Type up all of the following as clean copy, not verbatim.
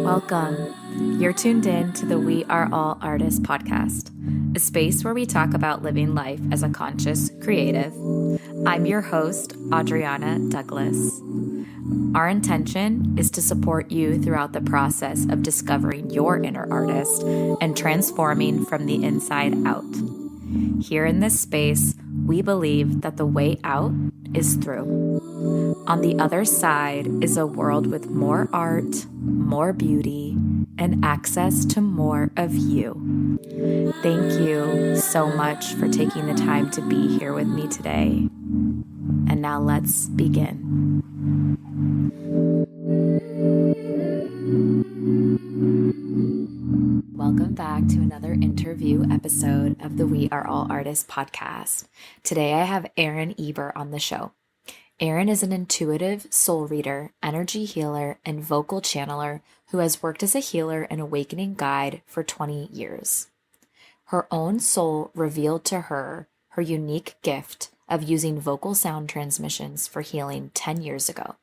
Welcome. You're tuned in to the We Are All Artists podcast, a space where we talk about living life as a conscious creative. I'm your host, Adriana Douglas. Our intention is to support you throughout the process of discovering your inner artist and transforming from the inside out. Here in this space, we believe that the way out is through. On the other side is a world with more art, more beauty, and access to more of you. Thank you so much for taking the time to be here with me today. And now let's begin. Welcome back to another interview episode of the We Are All Artists podcast. Today I have Erin Eber on the show. Erin is an intuitive soul reader, energy healer, and vocal channeler who has worked as a healer and awakening guide for 20 years. Her own soul revealed to her her unique gift of using vocal sound transmissions for healing 10 years ago.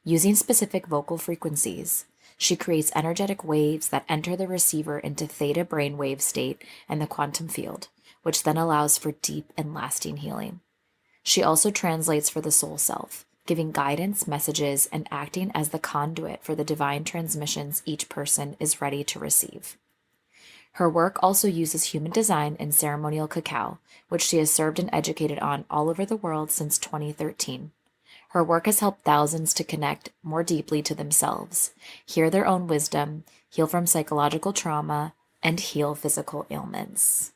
Using specific vocal frequencies, she creates energetic waves that enter the receiver into theta brainwave state and the quantum field, which then allows for deep and lasting healing. She also translates for the soul self, giving guidance, messages, and acting as the conduit for the divine transmissions each person is ready to receive. Her work also uses human design and ceremonial cacao, which she has served and educated on all over the world since 2013. Her work has helped thousands to connect more deeply to themselves, hear their own wisdom, heal from psychological trauma, and heal physical ailments.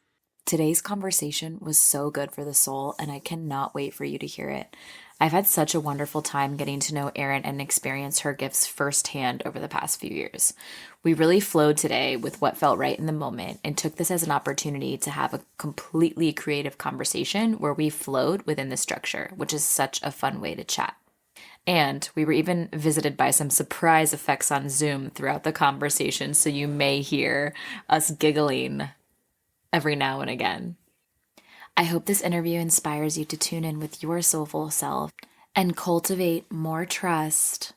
Today's conversation was so good for the soul, and I cannot wait for you to hear it. I've had such a wonderful time getting to know Erin and experience her gifts firsthand over the past few years. We really flowed today with what felt right in the moment and took this as an opportunity to have a completely creative conversation where we flowed within the structure, which is such a fun way to chat. And we were even visited by some surprise effects on Zoom throughout the conversation, so you may hear us giggling every now and again. I hope this interview inspires you to tune in with your soulful self and cultivate more trust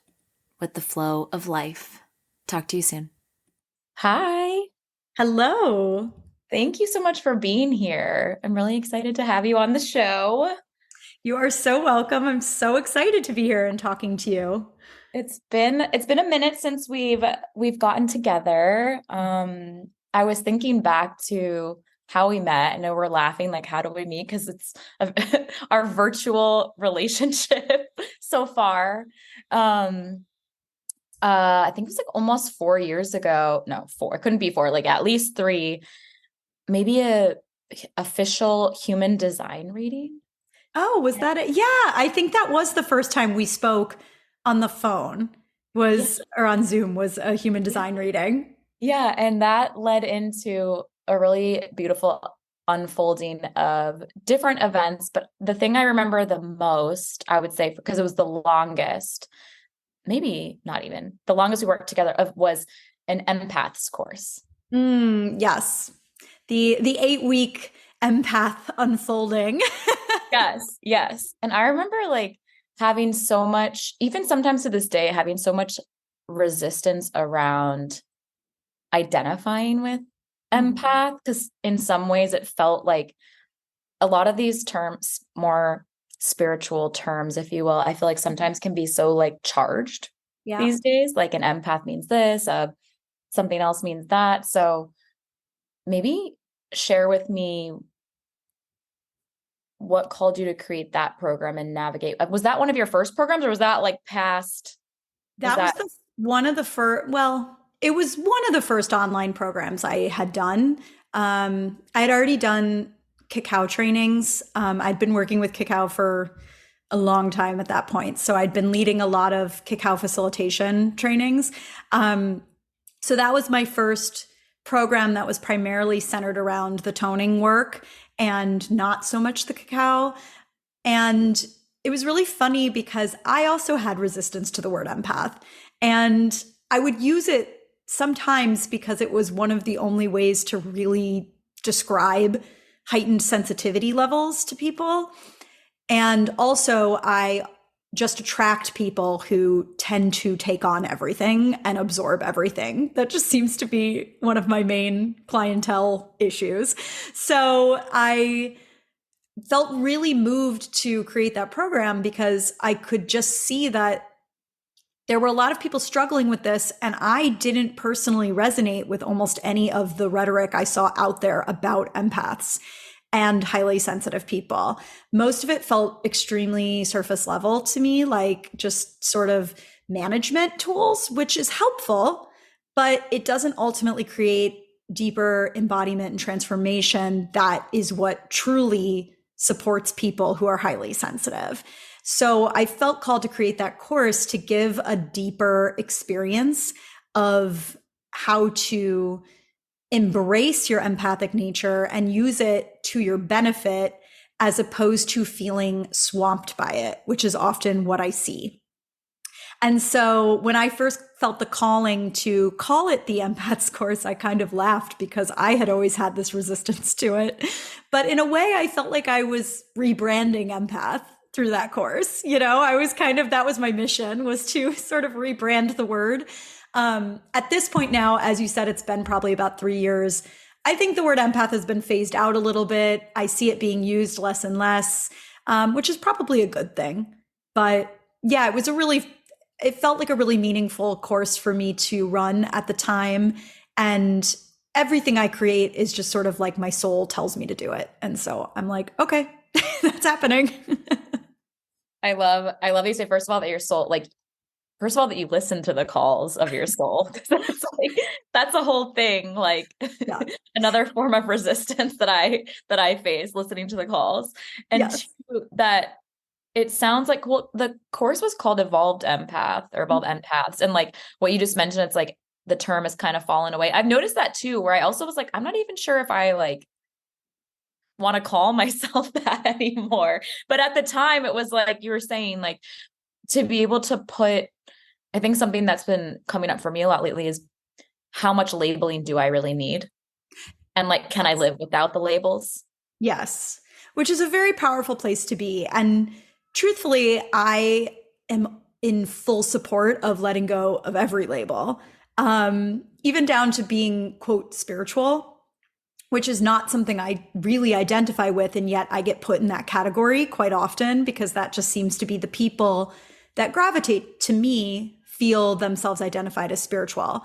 with the flow of life. Talk to you soon. Hi. Hello. Thank you so much for being here. I'm really excited to have you on the show. You are so welcome. I'm so excited to be here and talking to you. It's been a minute since we've gotten together. I was thinking back to how we met. I know we're laughing, like, how do we meet? Because it's our virtual relationship so far. I think it was like almost 4 years ago. No, 4. It couldn't be 4, like at least 3. Maybe a official human design reading. Oh, was that it? Yeah, I think that was the first time we spoke on the phone or on Zoom was a human design reading. Yeah, and that led into a really beautiful unfolding of different events. But the thing I remember the most, I would say, because it was the longest, maybe not even the longest we worked together, was an empath's course. Yes. The 8-week empath unfolding. Yes. And I remember like having so much, even sometimes to this day, having so much resistance around identifying with empath, because in some ways it felt like a lot of these terms, more spiritual terms, if you will, I feel like sometimes can be so like charged these days. Like an empath means this, something else means that. So maybe share with me what called you to create that program and navigate. Was that one of your first programs, or was that like past? That was one of the first, well, it was one of the first online programs I had done. I had already done cacao trainings. I'd been working with cacao for a long time at that point. So I'd been leading a lot of cacao facilitation trainings. So that was my first program that was primarily centered around the toning work and not so much the cacao. And it was really funny because I also had resistance to the word empath. And I would use it sometimes because it was one of the only ways to really describe heightened sensitivity levels to people. And also I just attract people who tend to take on everything and absorb everything. That just seems to be one of my main clientele issues. So I felt really moved to create that program because I could just see that there were a lot of people struggling with this, and I didn't personally resonate with almost any of the rhetoric I saw out there about empaths and highly sensitive people. Most of it felt extremely surface level to me, like just sort of management tools, which is helpful, but it doesn't ultimately create deeper embodiment and transformation that is what truly supports people who are highly sensitive. So I felt called to create that course to give a deeper experience of how to embrace your empathic nature and use it to your benefit as opposed to feeling swamped by it, which is often what I see. And so when I first felt the calling to call it the empaths course, I kind of laughed because I had always had this resistance to it. But in a way, I felt like I was rebranding empath through that course. I was that was my mission, was to sort of rebrand the word. At this point now, as you said, it's been probably about 3 years. I think the word empath has been phased out a little bit. I see it being used less and less, which is probably a good thing. But yeah, it felt like a really meaningful course for me to run at the time. And everything I create is just sort of like my soul tells me to do it. And so I'm like, okay, that's happening. I love you say, first of all, that your soul, like, first of all, that you listen to the calls of your soul. That's a whole thing. Like Yeah. another form of resistance that I face, listening to the calls. And Yes. two, that it sounds like, well, the course was called Evolved Empath or Evolved Empaths. And like what you just mentioned, it's like the term has kind of fallen away. I've noticed that too, where I also was like, I'm not even sure if I like want to call myself that anymore. But at the time it was like you were saying, like, to be able to put, I think something that's been coming up for me a lot lately is how much labeling do I really need? And like, can I live without the labels? Yes, which is a very powerful place to be. And truthfully, I am in full support of letting go of every label, even down to being, quote, spiritual, which is not something I really identify with. And yet I get put in that category quite often because that just seems to be the people that gravitate to me feel themselves identified as spiritual.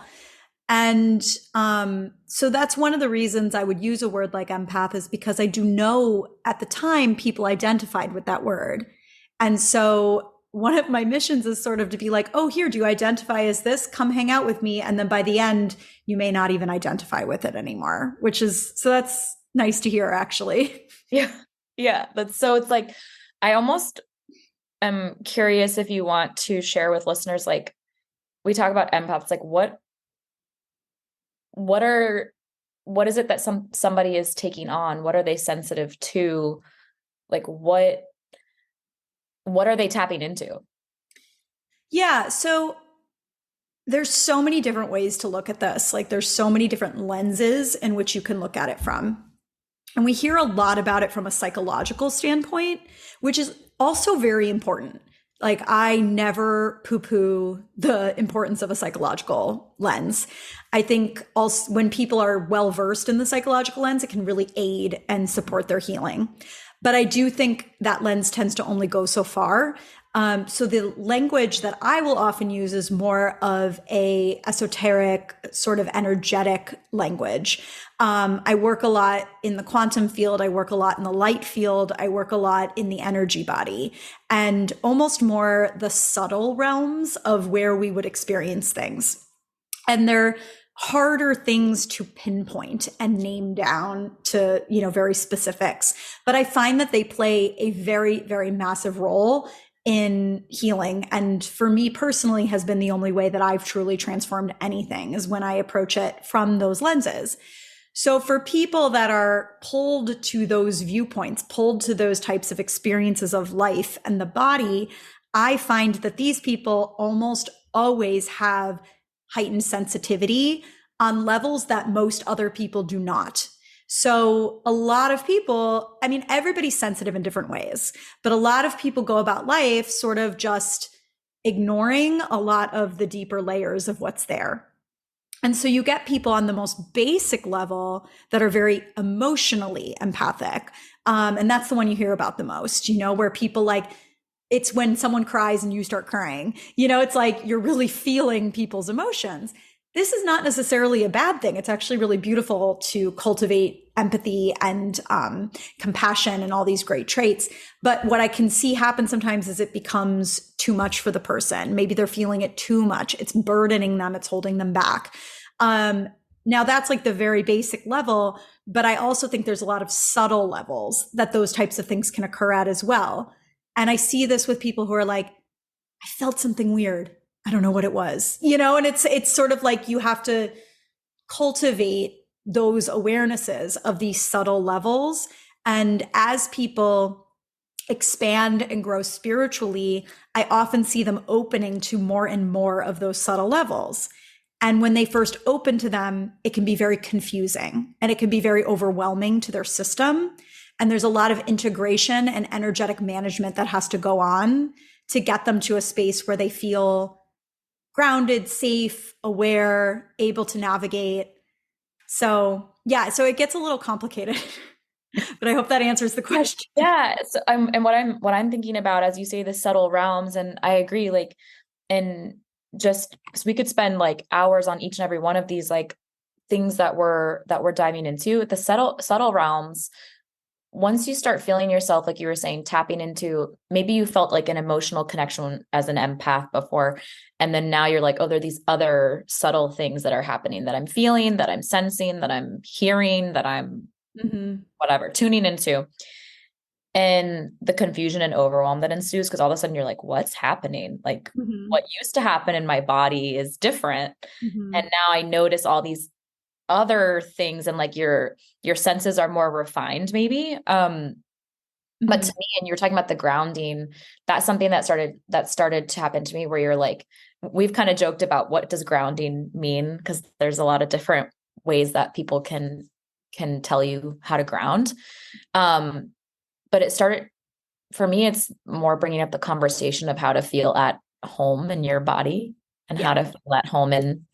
And so that's one of the reasons I would use a word like empath, is because I do know at the time people identified with that word. And so one of my missions is sort of to be like, oh, here, do you identify as this? Come hang out with me. And then by the end, you may not even identify with it anymore, so that's nice to hear, actually. Yeah. Yeah. So it's like, I almost am curious if you want to share with listeners, like, we talk about empaths, like what is it that somebody is taking on? What are they sensitive to? Like, what are they tapping into? Yeah. So there's so many different ways to look at this. Like, there's so many different lenses in which you can look at it from. And we hear a lot about it from a psychological standpoint, which is also very important. Like, I never poo-poo the importance of a psychological lens. I think also when people are well-versed in the psychological lens, it can really aid and support their healing. But I do think that lens tends to only go so far. So the language that I will often use is more of a esoteric, sort of energetic language. I work a lot in the quantum field. I work a lot in the light field. I work a lot in the energy body, and almost more the subtle realms of where we would experience things. And they're harder things to pinpoint and name down to, very specifics. But I find that they play a very, very massive role in healing. And for me personally, has been the only way that I've truly transformed anything, is when I approach it from those lenses. So for people that are pulled to those viewpoints, pulled to those types of experiences of life and the body, I find that these people almost always have heightened sensitivity on levels that most other people do not. So a lot of people, I mean, everybody's sensitive in different ways, but a lot of people go about life sort of just ignoring a lot of the deeper layers of what's there. And so you get people on the most basic level that are very emotionally empathic. And that's the one you hear about the most, where people like, it's when someone cries and you start crying. It's like you're really feeling people's emotions. This is not necessarily a bad thing. It's actually really beautiful to cultivate empathy and compassion and all these great traits. But what I can see happen sometimes is it becomes too much for the person. Maybe they're feeling it too much. It's burdening them. It's holding them back. Now that's like the very basic level, but I also think there's a lot of subtle levels that those types of things can occur at as well. And I see this with people who are like, I felt something weird. I don't know what it was, and it's sort of like you have to cultivate those awarenesses of these subtle levels. And as people expand and grow spiritually, I often see them opening to more and more of those subtle levels. And when they first open to them, it can be very confusing and it can be very overwhelming to their system. And there's a lot of integration and energetic management that has to go on to get them to a space where they feel grounded, safe, aware, able to navigate. So yeah, so it gets a little complicated, but I hope that answers the question. Yeah. So what I'm thinking about, as you say, the subtle realms, and I agree, like, and just because we could spend like hours on each and every one of these, like, things that we're diving into the subtle realms. Once you start feeling yourself, like you were saying, tapping into, maybe you felt like an emotional connection as an empath before. And then now you're like, oh, there are these other subtle things that are happening that I'm feeling, that I'm sensing, that I'm hearing, that I'm whatever, tuning into. And the confusion and overwhelm that ensues, because all of a sudden you're like, what's happening? Like what used to happen in my body is different. And now I notice all these other things, and like your senses are more refined maybe. But to me, and you're talking about the grounding, that's something that started to happen to me, where you're like, we've kind of joked about what does grounding mean, because there's a lot of different ways that people can tell you how to ground. But it started, for me, it's more bringing up the conversation of how to feel at home in your body, and how to feel at home in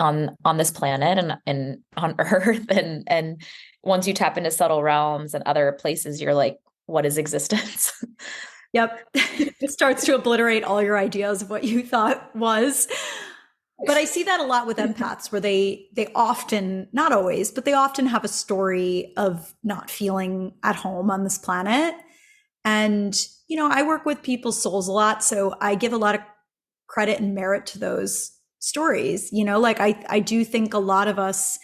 on this planet and on Earth. And once you tap into subtle realms and other places, you're like, what is existence? Yep. It starts to obliterate all your ideas of what you thought was. But I see that a lot with empaths, where they often, not always, but they often have a story of not feeling at home on this planet. And, I work with people's souls a lot, so I give a lot of credit and merit to those stories. Like I do think a lot of us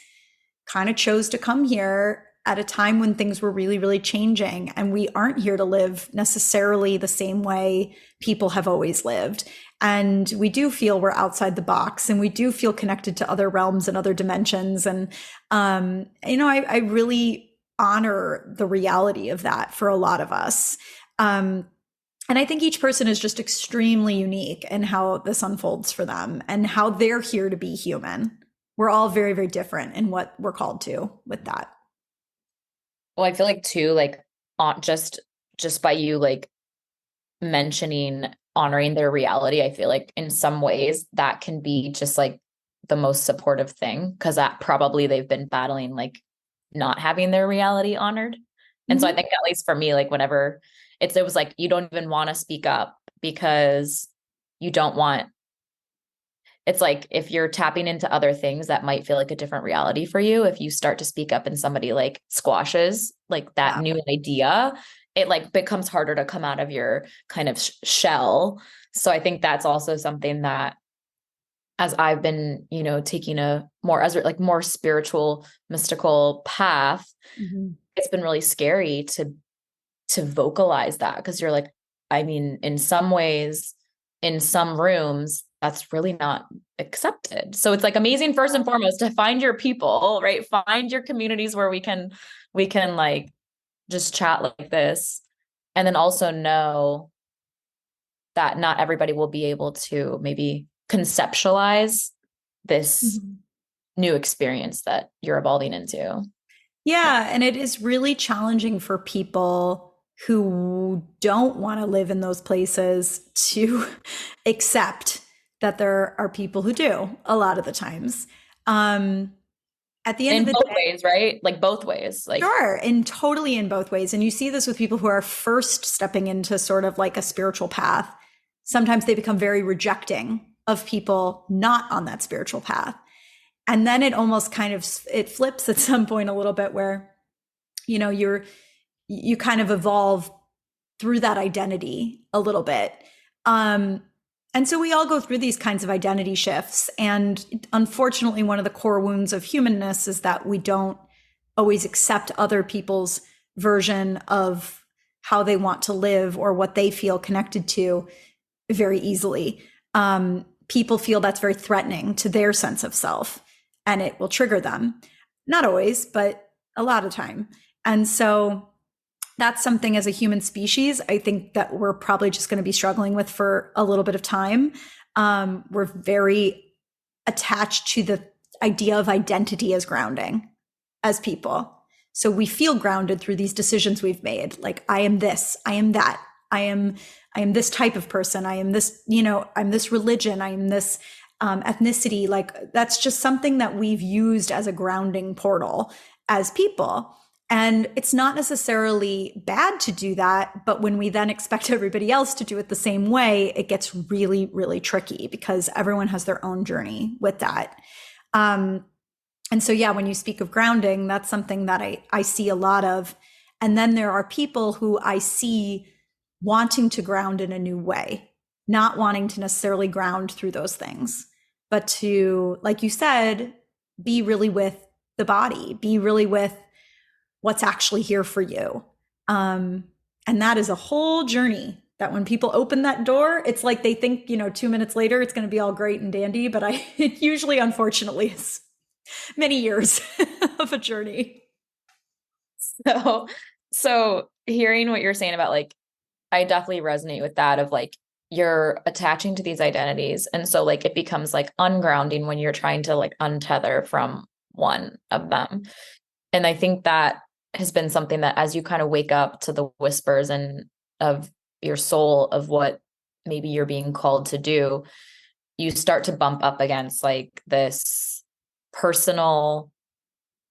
kind of chose to come here at a time when things were really, really changing, and we aren't here to live necessarily the same way people have always lived. And we do feel we're outside the box, and we do feel connected to other realms and other dimensions. And, I really honor the reality of that for a lot of us. And I think each person is just extremely unique in how this unfolds for them and how they're here to be human. We're all very, very different in what we're called to with that. Well, I feel like too, like just by you like mentioning honoring their reality, I feel like in some ways that can be just like the most supportive thing, because that probably they've been battling like not having their reality honored. And so I think, at least for me, like whenever it was like, you don't even want to speak up because you don't want, it's like, if you're tapping into other things that might feel like a different reality for you, if you start to speak up and somebody like squashes like that new idea, it like becomes harder to come out of your kind of shell. So I think that's also something that, as I've been, taking a more as like more spiritual, mystical path, it's been really scary to vocalize that, because you're like, I mean, in some ways, in some rooms, that's really not accepted. So it's like amazing, first and foremost, to find your people, right? Find your communities where we can like just chat like this. And then also know that not everybody will be able to maybe conceptualize this new experience that you're evolving into. Yeah, and it is really challenging for people who don't want to live in those places to accept that there are people who do a lot of the times. Um, at the end of In the both day, ways, right? Like both ways. Like, sure, and totally in both ways. And you see this with people who are first stepping into sort of like a spiritual path. Sometimes they become very rejecting of people not on that spiritual path. And then it almost kind of it flips at some point a little bit where you kind of evolve through that identity a little bit. Um, and so we all go through these kinds of identity shifts. And unfortunately, one of the core wounds of humanness is that we don't always accept other people's version of how they want to live or what they feel connected to very easily. People feel that's very threatening to their sense of self, and it will trigger them. Not always, but a lot of time. And so that's something as a human species, I think that we're probably just going to be struggling with for a little bit of time. We're very attached to the idea of identity as grounding as people. So we feel grounded through these decisions we've made. Like, I am this, I am that, I am this type of person. I am this, I'm this religion. I am this ethnicity. Like, that's just something that we've used as a grounding portal as people. And it's not necessarily bad to do that, but when we then expect everybody else to do it the same way, it gets really, really tricky because everyone has their own journey with that. And so, yeah, when you speak of grounding, that's something that I see a lot of. And then there are people who I see wanting to ground in a new way, not wanting to necessarily ground through those things, but to, like you said, be really with the body, be really with what's actually here for you. And that is a whole journey that when people open that door, it's like they think, 2 minutes later, it's going to be all great and dandy. But it usually, unfortunately, is many years of a journey. So hearing what you're saying about, like, I definitely resonate with that of like, you're attaching to these identities. And so like, it becomes like ungrounding when you're trying to like untether from one of them. And I think that has been something that as you kind of wake up to the whispers and of your soul of what maybe you're being called to do, you start to bump up against like this personal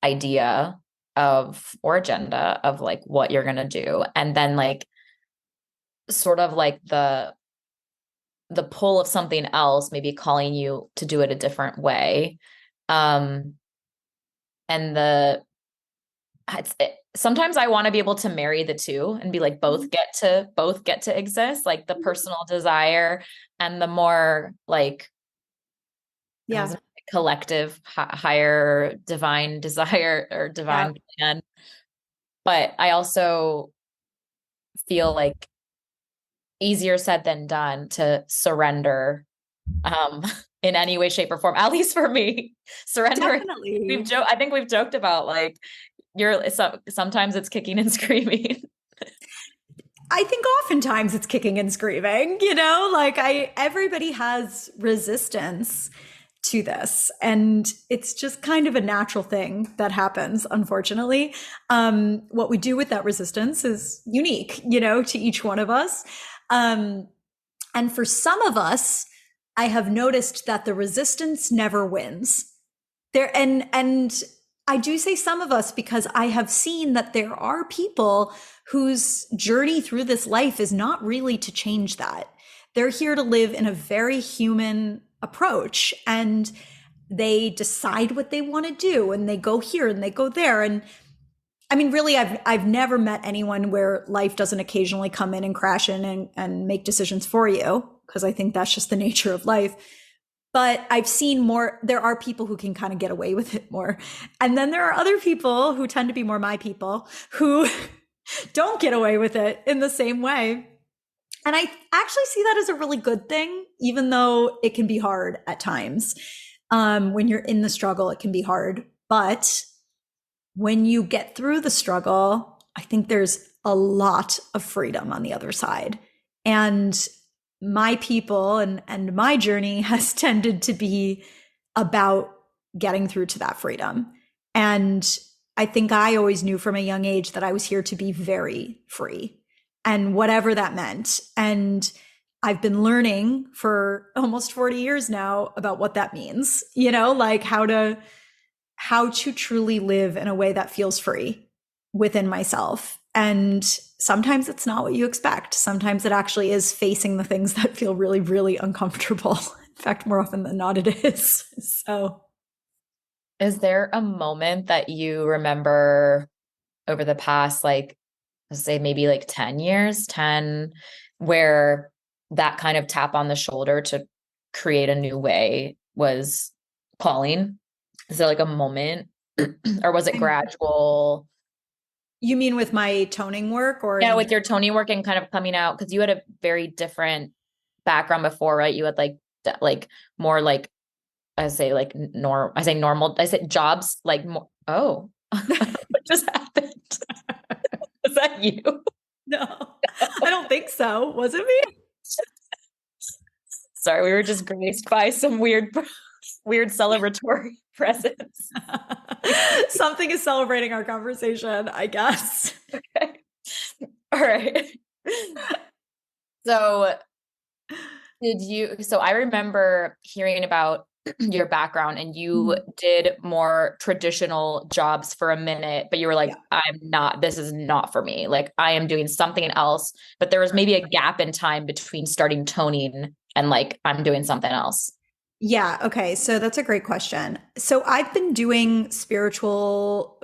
idea of or agenda of like what you're going to do. And then like sort of like the pull of something else, maybe calling you to do it a different way. And sometimes I want to be able to marry the two and be like, both get to exist, like the personal desire and the more like, Yeah. collective higher divine desire or divine plan. But I also feel like easier said than done to surrender in any way, shape, or form, at least for me. Surrendering. Definitely. I think we've joked about like sometimes it's kicking and screaming. I think oftentimes it's kicking and screaming, like everybody has resistance to this, and it's just kind of a natural thing that happens, unfortunately. What we do with that resistance is unique, to each one of us. And for some of us, I have noticed that the resistance never wins. And I do say some of us because I have seen that there are people whose journey through this life is not really to change that. They're here to live in a very human approach, and they decide what they want to do, and they go here and they go there. And I mean, really, I've never met anyone where life doesn't occasionally come in and crash in and make decisions for you, because I think that's just the nature of life. But I've seen more, there are people who can kind of get away with it more. And then there are other people who tend to be more my people who don't get away with it in the same way. And I actually see that as a really good thing, even though it can be hard at times. When you're in the struggle, it can be hard. But when you get through the struggle, I think there's a lot of freedom on the other side. And my people and my journey has tended to be about getting through to that freedom. And I think I always knew from a young age that I was here to be very free, and whatever that meant. And I've been learning for almost 40 years now about what that means, like how to truly live in a way that feels free within myself. And sometimes it's not what you expect. Sometimes it actually is facing the things that feel really, really uncomfortable. In fact, more often than not, it is. So, Is there a moment that you remember over the past, like, let's say maybe like 10 years, 10, where that kind of tap on the shoulder to create a new way was calling? Is there like a moment or was it gradual? you mean with my toning work or? Yeah, with your toning work and kind of coming out, because you had a very different background before, right? You had like more like I say like normal. I said jobs like more. Oh, what just happened? Was that you? No, I don't think so. Was it me? Sorry, we were just graced by some weird celebratory presence. Something is celebrating our conversation, I guess. Okay. All right. So so I remember hearing about your background, and you did more traditional jobs for a minute, but you were like, Yeah. this is not for me. Like I am doing something else, but there was maybe a gap in time between starting toning and like, I'm doing something else. Yeah. Okay. So that's a great question. So I've been doing spiritual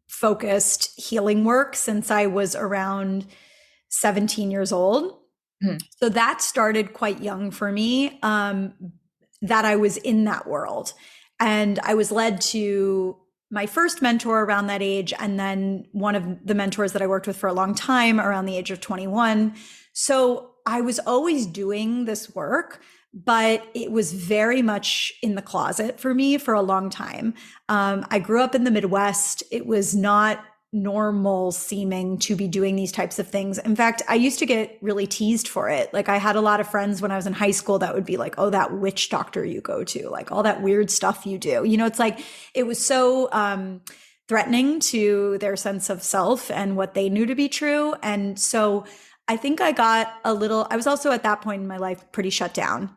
focused healing work since I was around 17 years old. Hmm. So that started quite young for me, that I was in that world. And I was led to my first mentor around that age, and then one of the mentors that I worked with for a long time around the age of 21. So I was always doing this work, but it was very much in the closet for me for a long time. I grew up in the Midwest. It was not normal seeming to be doing these types of things. In fact, I used to get really teased for it. Like I had a lot of friends when I was in high school that would be like, "Oh, that witch doctor you go to, like all that weird stuff you do." It's like it was so threatening to their sense of self and what they knew to be true. And so I think I was also at that point in my life pretty shut down.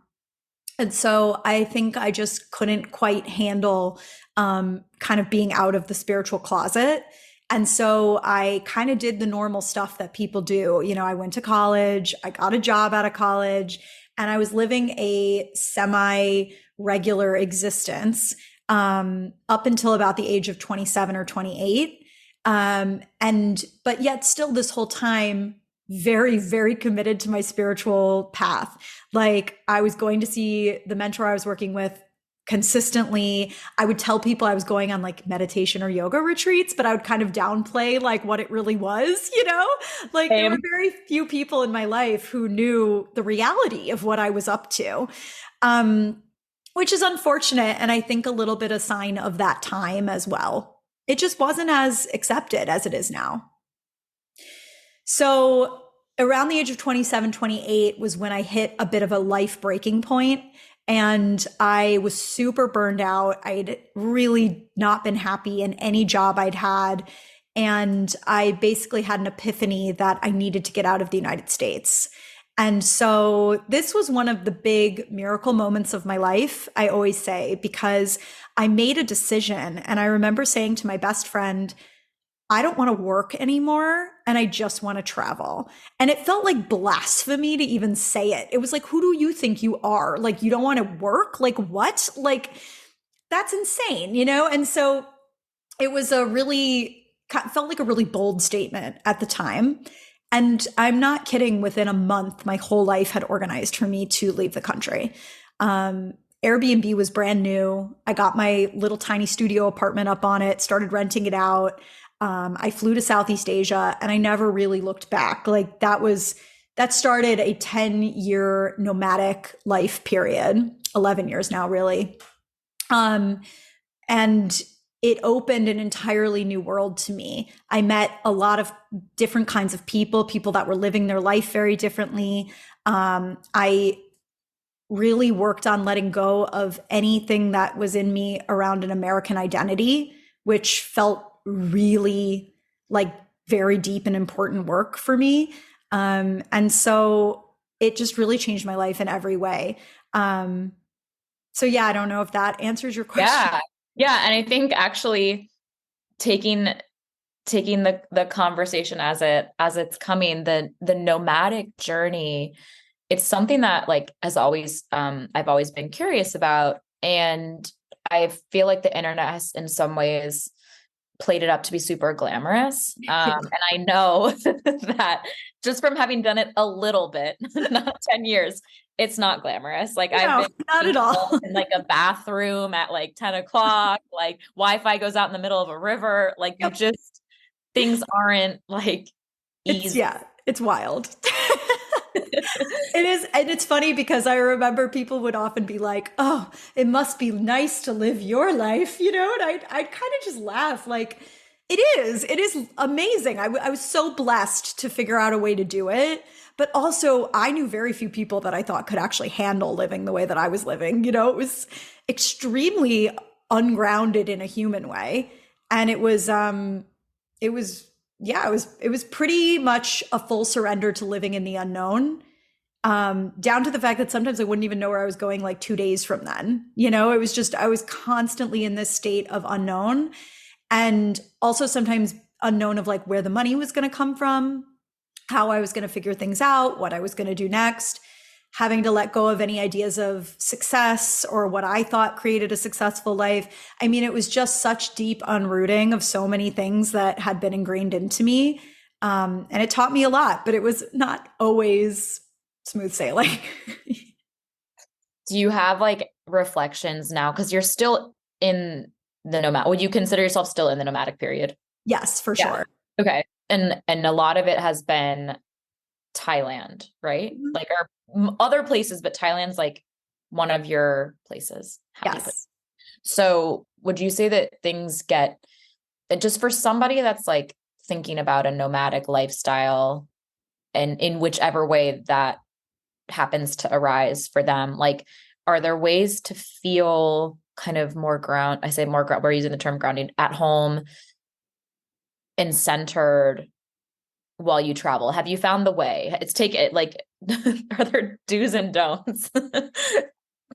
And so I think I just couldn't quite handle kind of being out of the spiritual closet. And so I kind of did the normal stuff that people do. I went to college, I got a job out of college, and I was living a semi regular existence up until about the age of 27 or 28. But yet still this whole time, very, very committed to my spiritual path. Like I was going to see the mentor I was working with consistently. I would tell people I was going on like meditation or yoga retreats, but I would kind of downplay like what it really was, like there were very few people in my life who knew the reality of what I was up to. Which is unfortunate. And I think a little bit a sign of that time as well. It just wasn't as accepted as it is now. So around the age of 27, 28 was when I hit a bit of a life breaking point. And I was super burned out. I'd really not been happy in any job I'd had. And I basically had an epiphany that I needed to get out of the United States. And so this was one of the big miracle moments of my life, I always say, because I made a decision. And I remember saying to my best friend, I don't want to work anymore and I just want to travel. And it felt like blasphemy to even say it. It was like, who do you think you are? Like, you don't want to work? Like, what? Like, that's insane, And so it was felt like a really bold statement at the time. And I'm not kidding, within a month, my whole life had organized for me to leave the country. Airbnb was brand new. I got my little tiny studio apartment up on it, started renting it out. I flew to Southeast Asia and I never really looked back. Like that started a 10-year nomadic life period, 11 years now, really. And it opened an entirely new world to me. I met a lot of different kinds of people that were living their life very differently. I really worked on letting go of anything that was in me around an American identity, which felt really like very deep and important work for me. And so it just really changed my life in every way. So yeah, I don't know if that answers your question. Yeah. Yeah. And I think actually taking the conversation as it's coming, the nomadic journey, it's something that like has always I've always been curious about. And I feel like the internet has in some ways played it up to be super glamorous. And I know that just from having done it a little bit, not 10 years, it's not glamorous. Like I've No, been not at all. in like a bathroom at like 10 o'clock, like Wi-Fi goes out in the middle of a river. Like you Yep. just, things aren't like easy. It's wild. It is. And it's funny because I remember people would often be like, oh, it must be nice to live your life, you know? And I'd kind of just laugh like, it is amazing. I was so blessed to figure out a way to do it. But also, I knew very few people that I thought could actually handle living the way that I was living. You know, it was extremely ungrounded in a human way. And it was, yeah, it was pretty much a full surrender to living in the unknown, down to the fact that sometimes I wouldn't even know where I was going like 2 days from then. You know, it was just, I was constantly in this state of unknown, and also sometimes unknown of like where the money was going to come from, how I was going to figure things out, what I was going to do next, having to let go of any ideas of success or what I thought created a successful life. I mean, it was just such deep unrooting of so many things that had been ingrained into me. And it taught me a lot, but it was not always smooth sailing. Do you have like reflections now? Because you're still in the nomad. Would you consider yourself still in the nomadic period? Yes, for Yeah. sure. Okay. And a lot of it has been Thailand, right? Mhm. Like or other places, but Thailand's like one of your places. Happy place. Yes. So would you say that things get just for somebody that's like thinking about a nomadic lifestyle and in whichever way that happens to arise for them, like are there ways to feel kind of more ground, I say more ground, we're using the term grounding, at home and centered while you travel? Have you found the way? It's take it like are there do's and don'ts?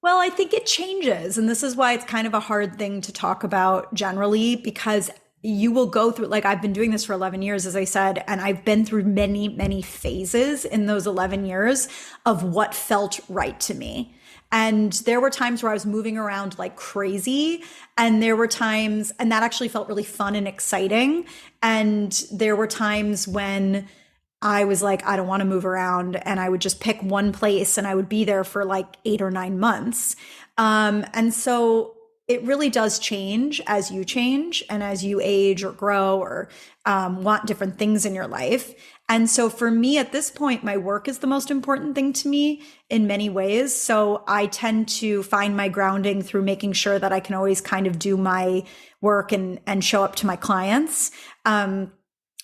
Well, I think it changes. And this is why it's kind of a hard thing to talk about generally, because you will go through, like, I've been doing this for 11 years, as I said, and I've been through many, many phases in those 11 years of what felt right to me. And there were times where I was moving around like crazy. And there were times, and that actually felt really fun and exciting. And there were times when I was like, I don't want to move around. And I would just pick one place and I would be there for like 8 or 9 months. And so it really does change as you change and as you age or grow or want different things in your life. And so for me at this point, my work is the most important thing to me in many ways. So I tend to find my grounding through making sure that I can always kind of do my work and show up to my clients.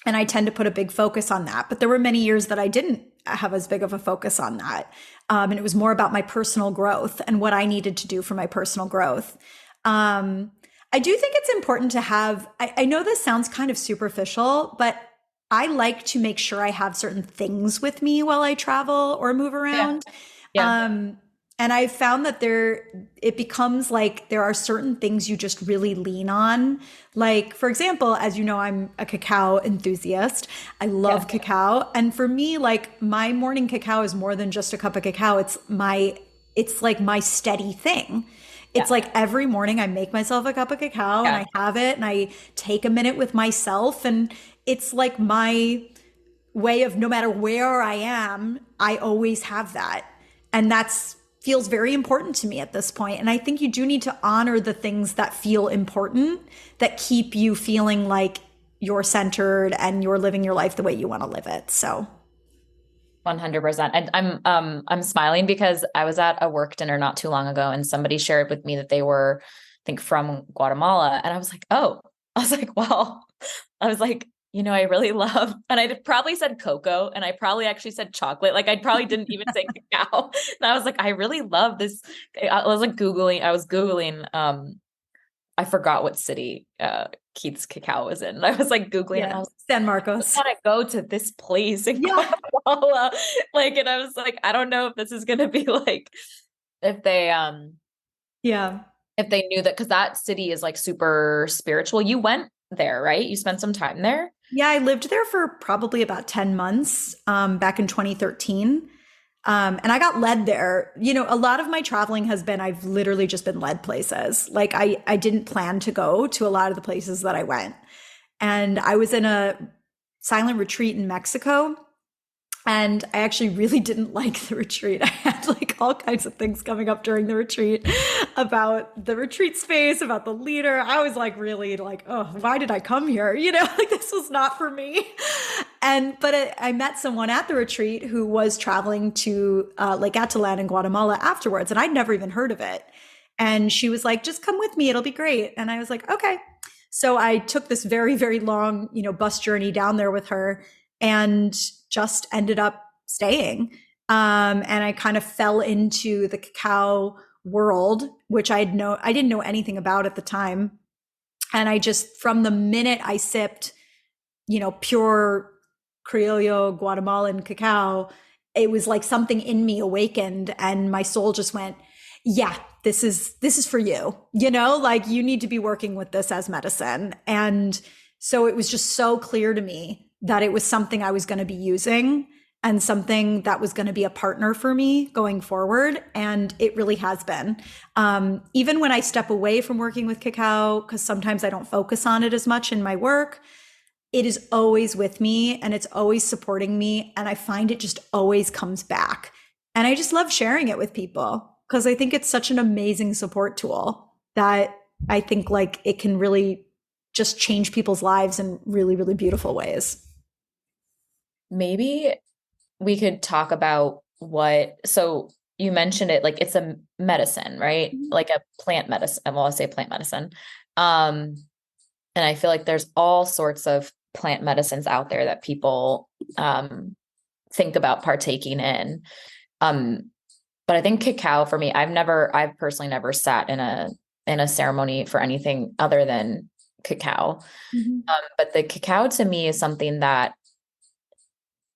And I tend to put a big focus on that. But there were many years that I didn't have as big of a focus on that. And it was more about my personal growth and what I needed to do for my personal growth. I do think it's important to have, I know this sounds kind of superficial, but I like to make sure I have certain things with me while I travel or move around. Yeah. And I found that it becomes like there are certain things you just really lean on. Like, for example, as you know, I'm a cacao enthusiast. I love cacao. And for me, like my morning cacao is more than just a cup of cacao. It's like my steady thing. It's like every morning I make myself a cup of cacao and I have it and I take a minute with myself. And it's like my way of, no matter where I am, I always have that. And that's feels very important to me at this point. And I think you do need to honor the things that feel important, that keep you feeling like you're centered and you're living your life the way you want to live it. So 100%. And I'm smiling because I was at a work dinner not too long ago and somebody shared with me that they were, I think, from Guatemala. And I was like, oh, I was like, well, I was like, you know, I really love, and I probably said cocoa and I probably actually said chocolate. Like I probably didn't even say cacao. And I was like, I really love this. I was Googling I forgot what city Keith's cacao was in. And I was like Googling it and I was San like, Marcos. I want to go to this place in Yeah. Guatemala. Like, and I was like, I don't know if this is gonna be like if they Yeah. if they knew that, because that city is like super spiritual. You went there, right? You spent some time there. Yeah, I lived there for probably about 10 months back in 2013. And I got led there. You know, a lot of my traveling has been, I've literally just been led places. Like I didn't plan to go to a lot of the places that I went. And I was in a silent retreat in Mexico. And I actually really didn't like the retreat. I had like all kinds of things coming up during the retreat about the retreat space, about the leader. I was like, really like, oh, why did I come here? You know, like this was not for me. But I met someone at the retreat who was traveling to Lake Atitlán in Guatemala afterwards. And I'd never even heard of it. And she was like, just come with me. It'll be great. And I was like, okay. So I took this very, very long, bus journey down there with her and just ended up staying. And I kind of fell into the cacao world, which I didn't know anything about at the time. And I just, from the minute I sipped, pure Criollo Guatemalan cacao, it was like something in me awakened and my soul just went, yeah, this is for you, like you need to be working with this as medicine. And so it was just so clear to me that it was something I was going to be using and something that was going to be a partner for me going forward. And it really has been. Even when I step away from working with cacao, because sometimes I don't focus on it as much in my work, it is always with me and it's always supporting me. And I find it just always comes back. And I just love sharing it with people because I think it's such an amazing support tool that I think like it can really just change people's lives in really, really beautiful ways. Maybe we could talk about so you mentioned it, like it's a medicine, right? Like a plant medicine. Well, I'll say plant medicine. And I feel like there's all sorts of plant medicines out there that people think about partaking in. But I think cacao for me, I've personally never sat in a ceremony for anything other than cacao. Mm-hmm. But the cacao to me is something that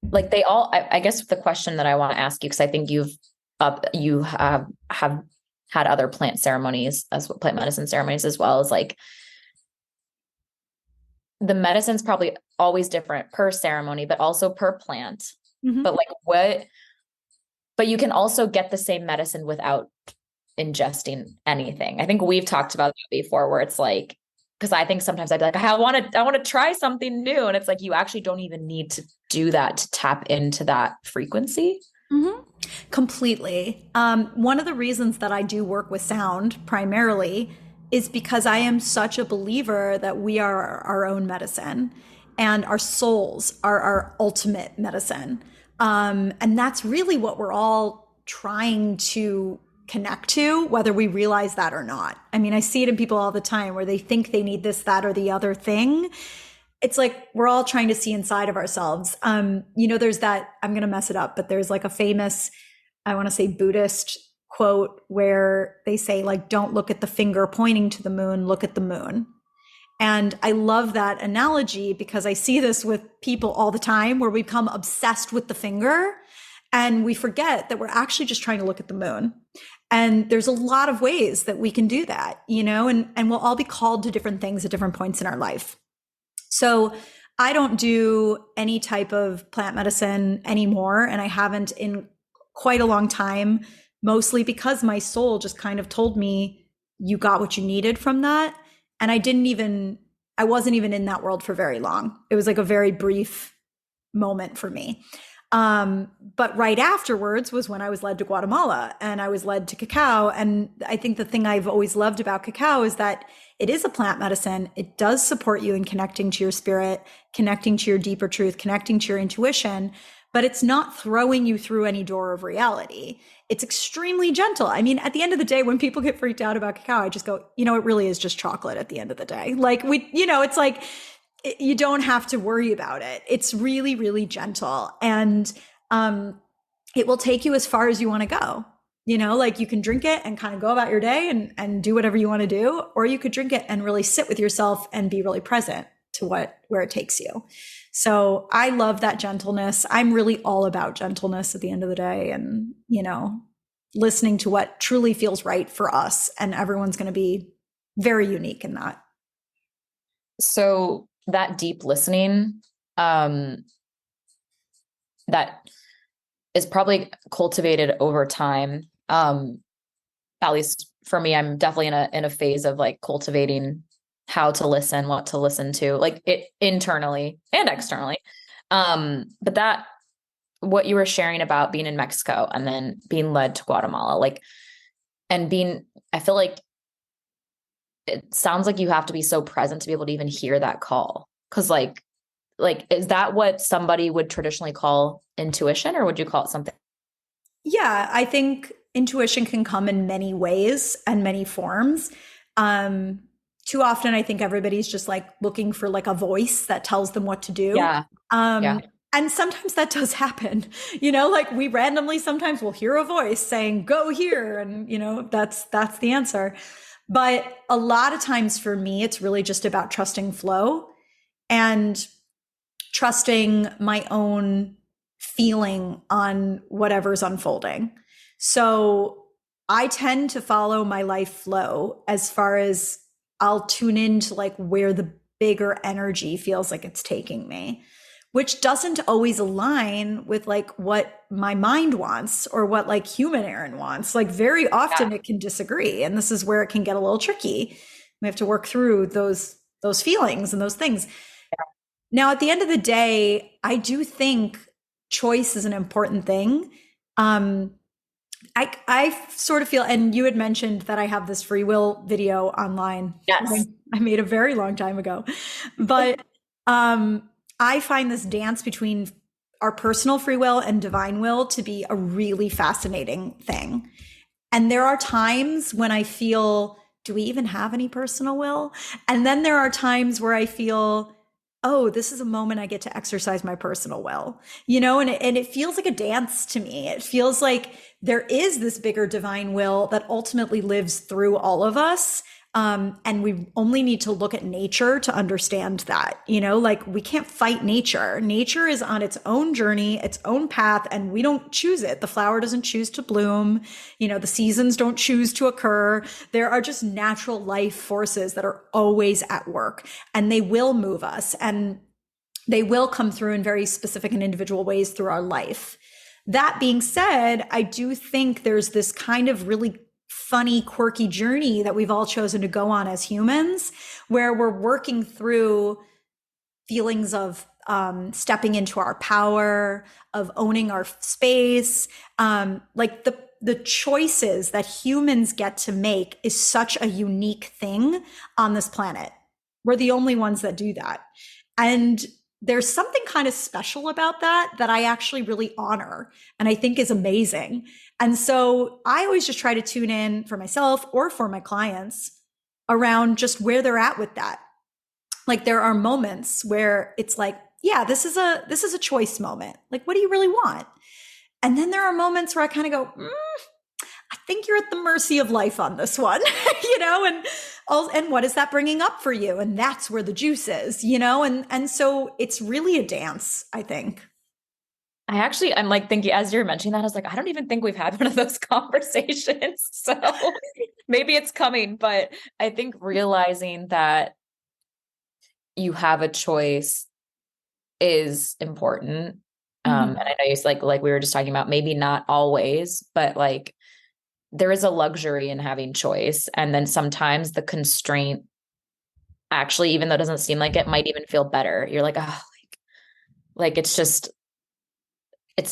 like I guess the question that I want to ask you, because I think you have had other plant medicine ceremonies as well, as like the medicine's probably always different per ceremony, but also per plant. Mm-hmm. But you can also get the same medicine without ingesting anything. I think we've talked about that before, where it's like, because I think sometimes I'd be like, I want to try something new. And it's like, you actually don't even need to do that to tap into that frequency. Mm-hmm. Completely. One of the reasons that I do work with sound primarily is because I am such a believer that we are our own medicine and our souls are our ultimate medicine. And that's really what we're all trying to connect to, whether we realize that or not. I mean, I see it in people all the time where they think they need this, that, or the other thing. It's like we're all trying to see inside of ourselves. There's that, I'm going to mess it up, but there's like a famous, I want to say Buddhist quote where they say like, don't look at the finger pointing to the moon, look at the moon. And I love that analogy because I see this with people all the time where we become obsessed with the finger and we forget that we're actually just trying to look at the moon. And there's a lot of ways that we can do that, and we'll all be called to different things at different points in our life. So I don't do any type of plant medicine anymore. And I haven't in quite a long time, mostly because my soul just kind of told me, you got what you needed from that. And I wasn't even in that world for very long. It was like a very brief moment for me. But right afterwards was when I was led to Guatemala and I was led to cacao. And I think the thing I've always loved about cacao is that it is a plant medicine. It does support you in connecting to your spirit, connecting to your deeper truth, connecting to your intuition, but it's not throwing you through any door of reality. It's extremely gentle. I mean, at the end of the day, when people get freaked out about cacao, I just go, it really is just chocolate at the end of the day. Like it's like, you don't have to worry about it. It's really, really gentle. And it will take you as far as you want to go. You know, like you can drink it and kind of go about your day and do whatever you want to do, or you could drink it and really sit with yourself and be really present to where it takes you. So I love that gentleness. I'm really all about gentleness at the end of the day, and, you know, listening to what truly feels right for us. And everyone's going to be very unique in that. So that deep listening, that is probably cultivated over time. At least for me, I'm definitely in a phase of like cultivating how to listen, what to listen to, like it internally and externally. But that, what you were sharing about being in Mexico and then being led to Guatemala, like, and I feel like it sounds like you have to be so present to be able to even hear that call. Cause like, is that what somebody would traditionally call intuition, or would you call it something? Yeah, I think intuition can come in many ways and many forms. Too often, I think everybody's just like looking for like a voice that tells them what to do. Yeah. Yeah. And sometimes that does happen, you know, like we randomly sometimes will hear a voice saying, go here. And, you know, that's the answer. But a lot of times for me, it's really just about trusting flow and trusting my own feeling on whatever's unfolding. So I tend to follow my life flow as far as I'll tune into like where the bigger energy feels like it's taking me, which doesn't always align with like what my mind wants or what like human Erin wants. Like very often it can disagree. And this is where it can get a little tricky. We have to work through those feelings and those things. Now, at the end of the day, I do think choice is an important thing. I sort of feel, and you had mentioned that I have this free will video online. Yes. I made a very long time ago, but I find this dance between our personal free will and divine will to be a really fascinating thing. And there are times when I feel, do we even have any personal will? And then there are times where I feel, oh, this is a moment I get to exercise my personal will, you know, and it feels like a dance to me. It feels like there is this bigger divine will that ultimately lives through all of us. And we only need to look at nature to understand that, you know, like we can't fight nature. Nature is on its own journey, its own path, and we don't choose it. The flower doesn't choose to bloom. You know, the seasons don't choose to occur. There are just natural life forces that are always at work, and they will move us, and they will come through in very specific and individual ways through our life. That being said, I do think there's this kind of really funny, quirky journey that we've all chosen to go on as humans, where we're working through feelings of stepping into our power, of owning our space. Like the choices that humans get to make is such a unique thing on this planet. We're the only ones that do that. And there's something kind of special about that I actually really honor and I think is amazing. And so I always just try to tune in for myself or for my clients around just where they're at with that. Like there are moments where it's like, yeah, this is a choice moment. Like, what do you really want? And then there are moments where I kind of go, I think you're at the mercy of life on this one, you know, and what is that bringing up for you? And that's where the juice is, you know, and so it's really a dance, I think. I'm like thinking, as you're mentioning that, I was like, I don't even think we've had one of those conversations. So maybe it's coming, but I think realizing that you have a choice is important. And I know it's like we were just talking about, maybe not always, but like there is a luxury in having choice. And then sometimes the constraint actually, even though it doesn't seem like it, might even feel better. You're like, oh, like it's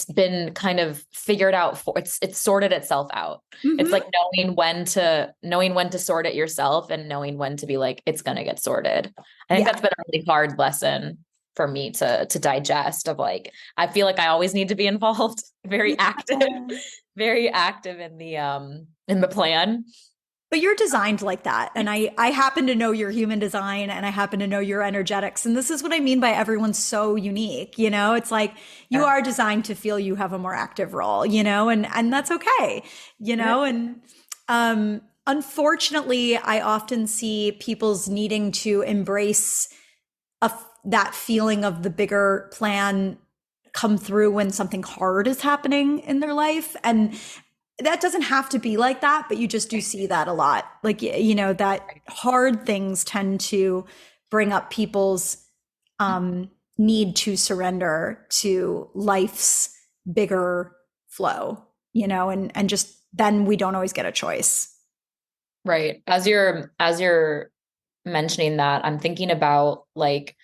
been kind of figured out it's sorted itself out. It's like knowing when to sort it yourself and knowing when to be like, it's going to get sorted. I think that's been a really hard lesson for me to digest, of like, I feel like I always need to be involved, very active in the plan. But you're designed like that. And I happen to know your human design and I happen to know your energetics. And this is what I mean by everyone's so unique. You know, it's like you Yeah. are designed to feel you have a more active role, you know, and that's okay, you know, and unfortunately, I often see people's needing to embrace that feeling of the bigger plan come through when something hard is happening in their life. And that doesn't have to be like that, but you just do see that a lot. Like, you know, that hard things tend to bring up people's need to surrender to life's bigger flow, you know, and just then we don't always get a choice. Right. As you're mentioning that, I'm thinking about like